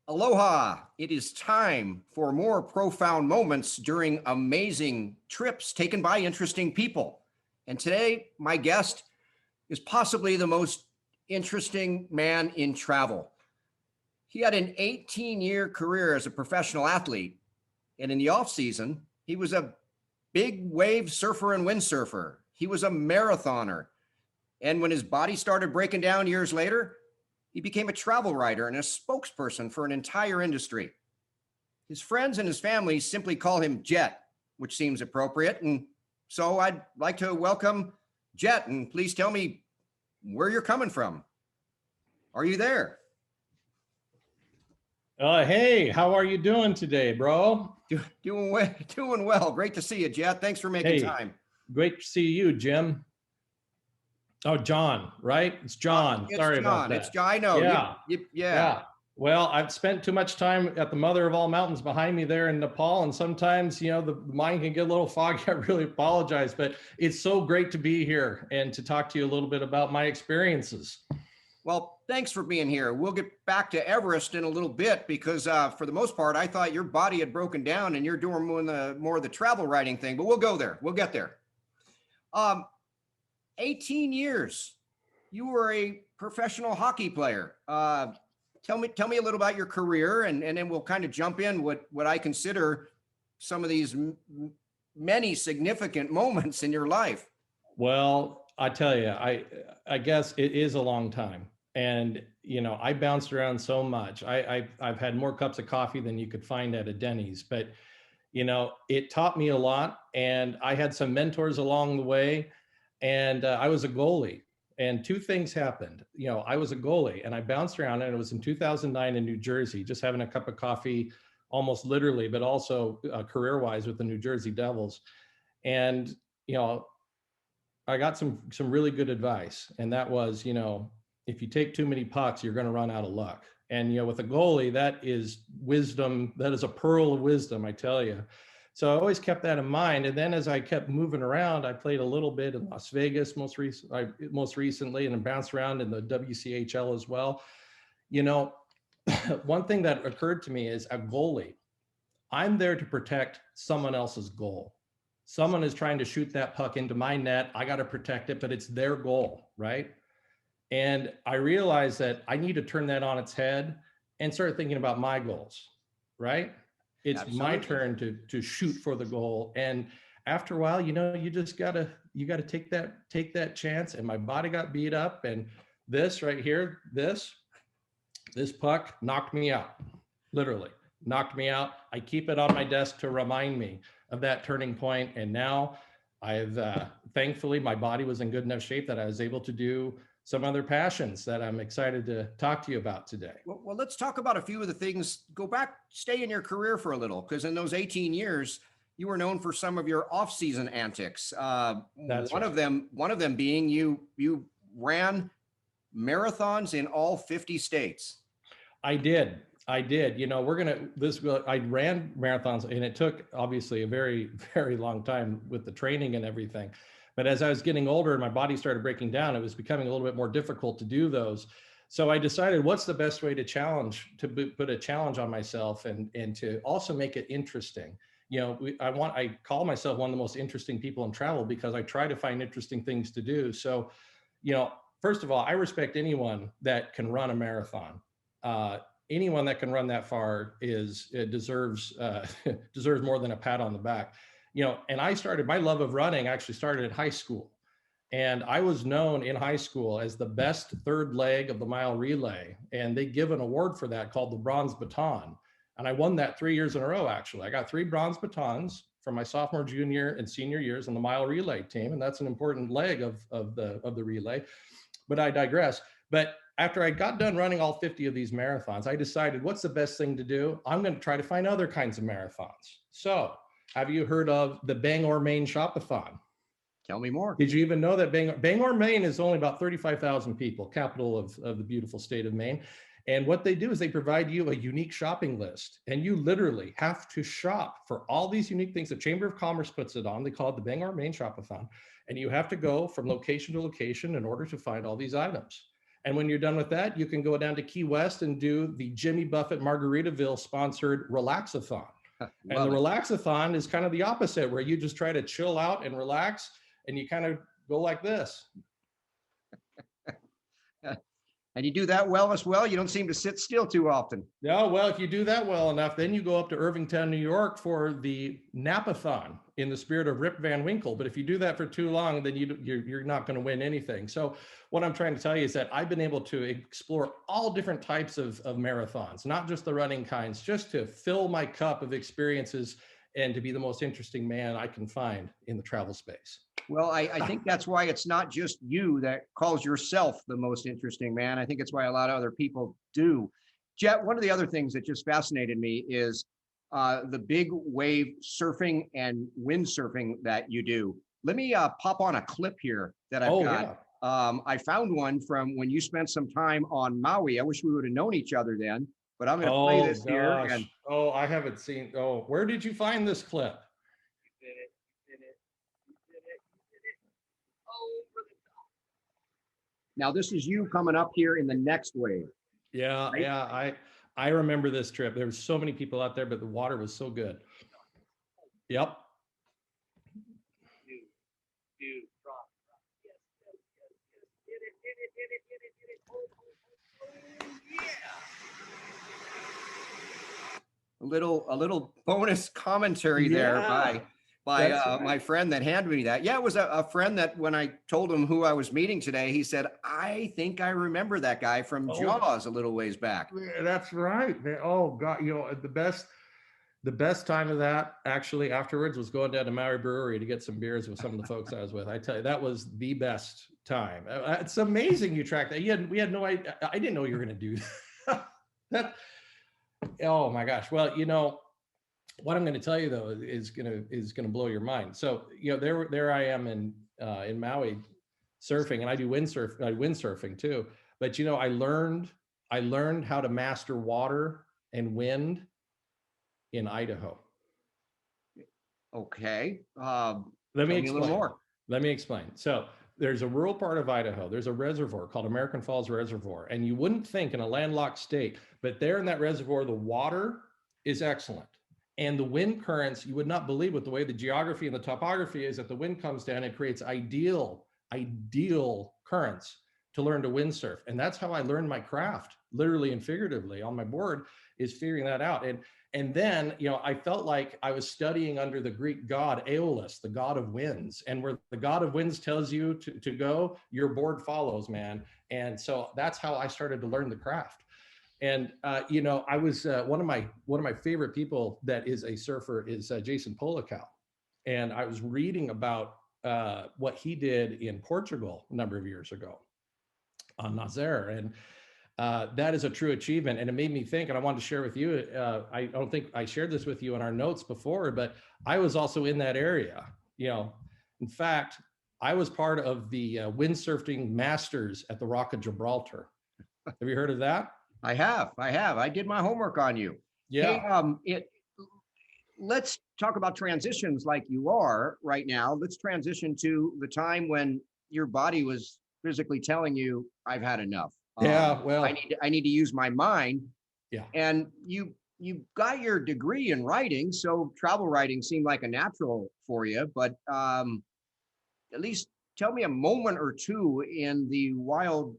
Aloha! It is time for more profound moments during amazing trips taken by interesting people. And today, my guest is possibly the most interesting man in travel. He had an 18-year career as a professional athlete, and in the off season, he was a big wave surfer and windsurfer. He was a marathoner. And when his body started breaking down years later, he became a travel writer and a spokesperson for an entire industry. His friends and his family simply call him Jet, which seems appropriate. And so I'd like to welcome Jet, and please tell me where you're coming from. Are you there? Hey, how are you doing today, bro? Doing well, doing well. Great to see you, Jet. Thanks for making Hey, time. great to see you, Jim. Oh, John, right? It's John. It's Sorry about John. It's that. John. I know. Yeah, Yeah. yeah. Well, I've spent too much time at the mother of all mountains behind me there in Nepal, and sometimes, the mind can get a little foggy. I really apologize, but it's so great to be here and to talk to you a little bit about my experiences. Well, thanks for being here. We'll get back to Everest in a little bit because, for the most part, I thought your body had broken down and you're doing more of the travel writing thing. But we'll go there. We'll get there. Um, 18 years. You were a professional hockey player. Tell me a little about your career, and then we'll kind of jump in what I consider some of these many significant moments in your life. Well, I tell you, I guess it is a long time. And I bounced around so much. I've had more cups of coffee than you could find at a Denny's, but it taught me a lot. And I had some mentors along the way. And I was a goalie. And two things happened. I was a goalie, and I bounced around, and it was in 2009 in New Jersey, just having a cup of coffee, almost literally, but also career-wise with the New Jersey Devils. And I got some really good advice, and that was, if you take too many pucks, you're going to run out of luck. And with a goalie, that is wisdom. That is a pearl of wisdom, I tell you. So I always kept that in mind. And then as I kept moving around, I played a little bit in Las Vegas most recently, and bounced around in the WCHL as well. One thing that occurred to me is a goalie. I'm there to protect someone else's goal. Someone is trying to shoot that puck into my net. I got to protect it, but it's their goal, right? And I realized that I need to turn that on its head and start thinking about my goals, right? It's Absolutely. my turn to shoot for the goal. And after a while, you just gotta take that chance. And my body got beat up, and this right here, this puck knocked me out, literally knocked me out. I keep it on my desk to remind me of that turning point. And now I've thankfully, my body was in good enough shape that I was able to do some other passions that I'm excited to talk to you about today. Well, let's talk about a few of the things. Go back, stay in your career for a little, because in those 18 years, you were known for some of your off-season antics. That's one right. of them being you ran marathons in all 50 states. I did. I ran marathons, and it took obviously a very, very long time with the training and everything. But as I was getting older and my body started breaking down, it was becoming a little bit more difficult to do those. So I decided, what's the best way to put a challenge on myself, and to also make it interesting. I call myself one of the most interesting people in travel because I try to find interesting things to do. So, first of all, I respect anyone that can run a marathon. Anyone that can run that far deserves deserves more than a pat on the back. And my love of running actually started at high school. And I was known in high school as the best third leg of the mile relay. And they give an award for that called the bronze baton. And I won that 3 years in a row, actually. I got 3 bronze batons from my sophomore, junior, and senior years on the mile relay team. And that's an important leg of the relay. But I digress. But after I got done running all 50 of these marathons, I decided, what's the best thing to do? I'm going to try to find other kinds of marathons. So have you heard of the Bangor, Maine Shopathon? Tell me more. Did you even know that Bangor, Maine is only about 35,000 people, capital of the beautiful state of Maine. And what they do is they provide you a unique shopping list, and you literally have to shop for all these unique things. The Chamber of Commerce puts it on. They call it the Bangor, Maine Shopathon. And you have to go from location to location in order to find all these items. And when you're done with that, you can go down to Key West and do the Jimmy Buffett Margaritaville sponsored Relaxathon. And the Love it. Relaxathon is kind of the opposite, where you just try to chill out and relax, and you kind of go like this. And you do that well as well. You don't seem to sit still too often. No, well, if you do that well enough, then you go up to Irvingtown, New York for the Napathon in the spirit of Rip Van Winkle. But if you do that for too long, then you're not going to win anything. So what I'm trying to tell you is that I've been able to explore all different types of marathons, not just the running kinds, just to fill my cup of experiences and to be the most interesting man I can find in the travel space. Well, I think that's why it's not just you that calls yourself the most interesting man. I think it's why a lot of other people do. Jet, one of the other things that just fascinated me is the big wave surfing and windsurfing that you do. Let me pop on a clip here that I've got. Yeah. I found one from when you spent some time on Maui. I wish we would have known each other then, but I'm going to play this here. And I haven't seen. Oh, where did you find this clip? Now this is you coming up here in the next wave. Yeah, right? Yeah, I remember this trip. There were so many people out there, but the water was so good. Yep. A little bonus commentary there by my friend that handed me that. Yeah, it was a friend that when I told him who I was meeting today, he said, I think I remember that guy from Jaws a little ways back. That's right. Oh God, the best time of that actually afterwards was going down to Maui Brewery to get some beers with some of the folks I was with. I tell you, that was the best time. It's amazing you tracked that. We had no idea. I didn't know you were going to do that. Oh my gosh. Well, what I'm going to tell you though is going to blow your mind. So, there I am in Maui surfing, and I do windsurfing too. But I learned how to master water and wind in Idaho. Okay. Let me explain. A little more. Let me explain. So there's a rural part of Idaho. There's a reservoir called American Falls Reservoir. And you wouldn't think in a landlocked state, but there in that reservoir, the water is excellent. And the wind currents, you would not believe with the way the geography and the topography is, that the wind comes down and creates ideal currents to learn to windsurf. And that's how I learned my craft, literally and figuratively on my board, is figuring that out. And then, I felt like I was studying under the Greek god Aeolus, the god of winds. And where the god of winds tells you to go, your board follows, man. And so that's how I started to learn the craft. And I was one of my favorite people that is a surfer is Jason Polikow. And I was reading about what he did in Portugal a number of years ago on Nazaré. And that is a true achievement. And it made me think, and I wanted to share with you, I don't think I shared this with you in our notes before, but I was also in that area. In fact, I was part of the windsurfing masters at the Rock of Gibraltar. Have you heard of that? I have. I did my homework on you. Yeah. Hey, let's talk about transitions like you are right now. Let's transition to the time when your body was physically telling you, I've had enough. Yeah, well, I need to use my mind. Yeah. And you got your degree in writing, so travel writing seemed like a natural for you. But at least tell me a moment or two in the wild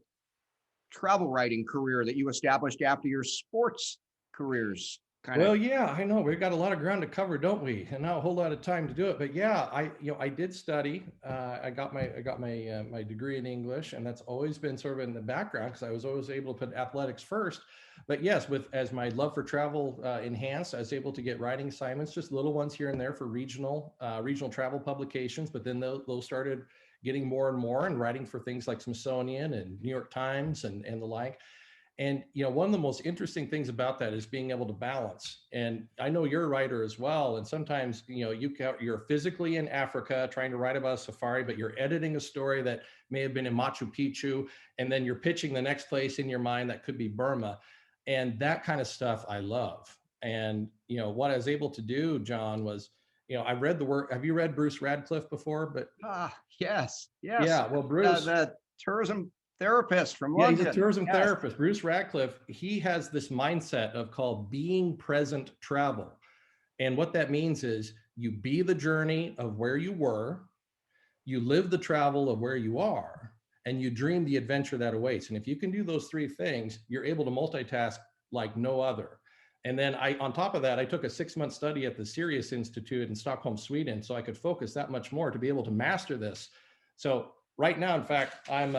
travel writing career that you established after your sports careers. Yeah, I know we've got a lot of ground to cover, don't we? And not a whole lot of time to do it. But yeah, I did study. I got my degree in English, and that's always been sort of in the background because I was always able to put athletics first. But yes, as my love for travel enhanced, I was able to get writing assignments, just little ones here and there for regional travel publications. But then those started getting more and more, and writing for things like Smithsonian and New York Times and the like. And, one of the most interesting things about that is being able to balance. And I know you're a writer as well. And sometimes, you're physically in Africa trying to write about a safari, but you're editing a story that may have been in Machu Picchu. And then you're pitching the next place in your mind that could be Burma. And that kind of stuff I love. And, what I was able to do, John, was, I read the work. Have you read Bruce Radcliffe before? But yes. Yeah. Well, Bruce, the tourism therapist from Yeah, he's a London. tourism Yes. therapist. Bruce Ratcliffe, he has this mindset of called being present travel. And what that means is you be the journey of where you were, you live the travel of where you are, and you dream the adventure that awaits. And if you can do those three things, you're able to multitask like no other. And then on top of that, I took a 6-month study at the Sirius Institute in Stockholm, Sweden, so I could focus that much more to be able to master this. So right now, in fact, I've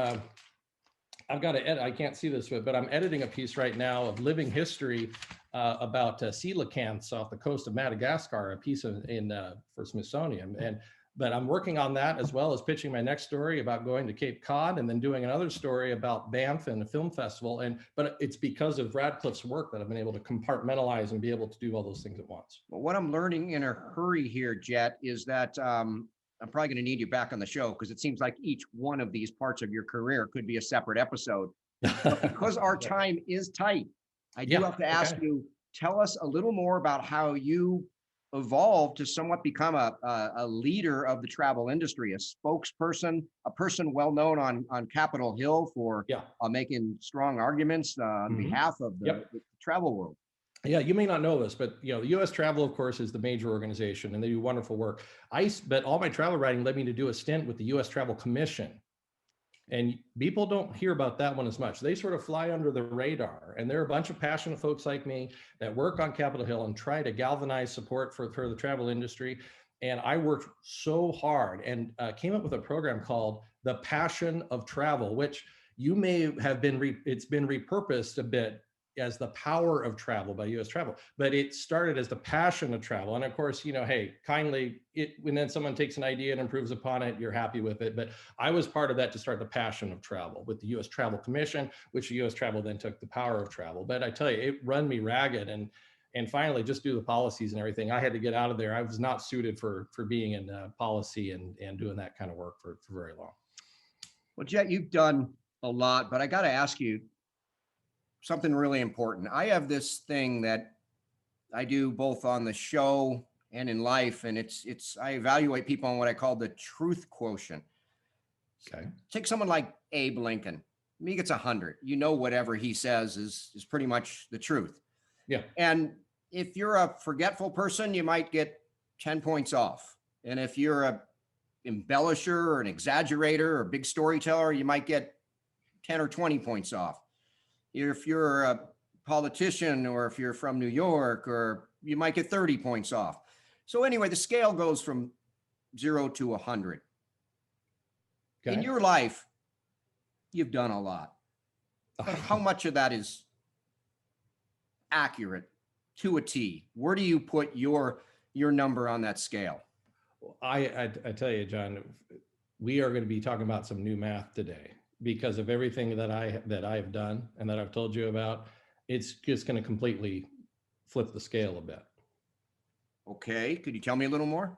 got to edit, I can't see this, but I'm editing a piece right now of living history about coelacanths off the coast of Madagascar, a piece for Smithsonian. But I'm working on that as well as pitching my next story about going to Cape Cod and then doing another story about Banff and a film festival. But it's because of Radcliffe's work that I've been able to compartmentalize and be able to do all those things at once. Well, what I'm learning in a hurry here, Jet, is that I'm probably going to need you back on the show because it seems like each one of these parts of your career could be a separate episode. But because our time is tight, I do have to ask you, tell us a little more about how you evolved to somewhat become a leader of the travel industry, a spokesperson, a person well known on Capitol Hill for making strong arguments on behalf of the travel world. Yeah, you may not know this, but the U.S. Travel, of course, is the major organization, and they do wonderful work. But all my travel writing led me to do a stint with the U.S. Travel Commission, and people don't hear about that one as much. They sort of fly under the radar, and there are a bunch of passionate folks like me that work on Capitol Hill and try to galvanize support for the travel industry. And I worked so hard and came up with a program called The Passion of Travel, which you may have it's been repurposed a bit as the power of travel by U.S. Travel, but it started as the passion of travel. And of course, hey, kindly, when then someone takes an idea and improves upon it, you're happy with it. But I was part of that to start the passion of travel with the U.S. Travel Commission, which the U.S. Travel then took the power of travel. But I tell you, it run me ragged. And finally, just do the policies and everything, I had to get out of there. I was not suited for being in policy and doing that kind of work for very long. Well, Jet, you've done a lot, but I got to ask you something really important. I have this thing that I do both on the show and in life, and I evaluate people on what I call the truth quotient. Okay. Take someone like Abe Lincoln. He gets 100. Whatever he says is pretty much the truth. Yeah. And if you're a forgetful person, you might get 10 points off. And if you're a embellisher or an exaggerator or a big storyteller, you might get 10 or 20 points off. If you're a politician or if you're from New York, or you might get 30 points off. So anyway, the scale goes from 0 to 100. Okay. In your life, you've done a lot. But how much of that is accurate to a T? Where do you put your number on that scale? I tell you, John, we are going to be talking about some new math today because of everything that I've done and that I've told you about. It's just going to completely flip the scale a bit. Okay, could you tell me a little more?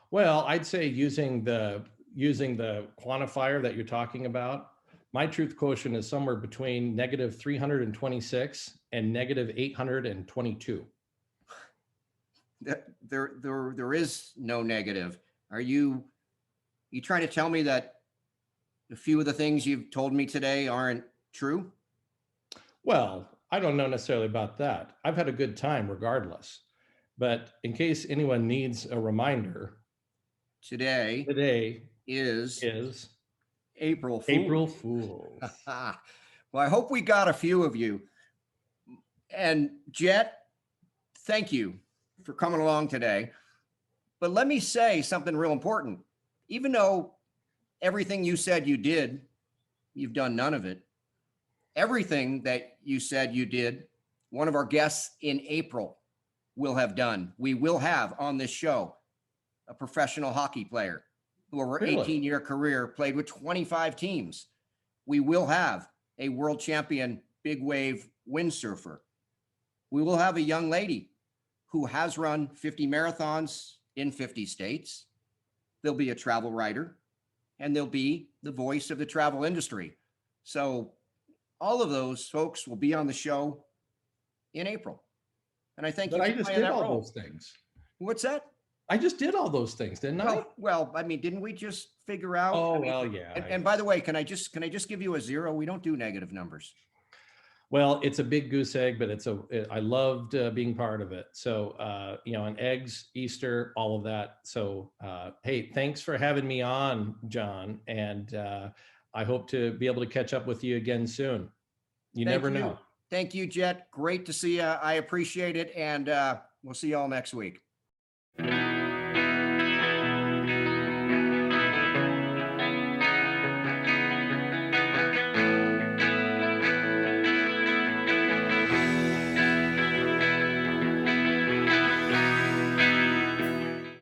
Well, I'd say using the quantifier that you're talking about, my truth quotient is somewhere between -326 and -822. There is no negative. Are you trying to tell me that a few of the things you've told me today aren't true? Well, I don't know necessarily about that. I've had a good time regardless. But in case anyone needs a reminder, today is April Fool's. April Fool's. Well, I hope we got a few of you. And Jet, thank you for coming along today. But let me say something real important. Even though everything you said you did, you've done none of it. Everything that you said you did, one of our guests in April will have done. We will have on this show a professional hockey player who over 18-year career played with 25 teams. We will have a world champion big wave windsurfer. We will have a young lady who has run 50 marathons in 50 states. There'll be a travel writer, and there'll be the voice of the travel industry. So all of those folks will be on the show in April. And I thank you. But I just did all those things. What's that? I just did all those things, didn't I? Well, I mean, didn't we just figure out? Oh, I mean, well, yeah. and by the way, can I just give you a zero? We don't do negative numbers. Well, it's a big goose egg, but I loved being part of it. So, and eggs, Easter, all of that. So, hey, thanks for having me on, John. And I hope to be able to catch up with you again soon. You Thank never you. know. Thank you, Jet. Great to see you. I appreciate it. And we'll see you all next week.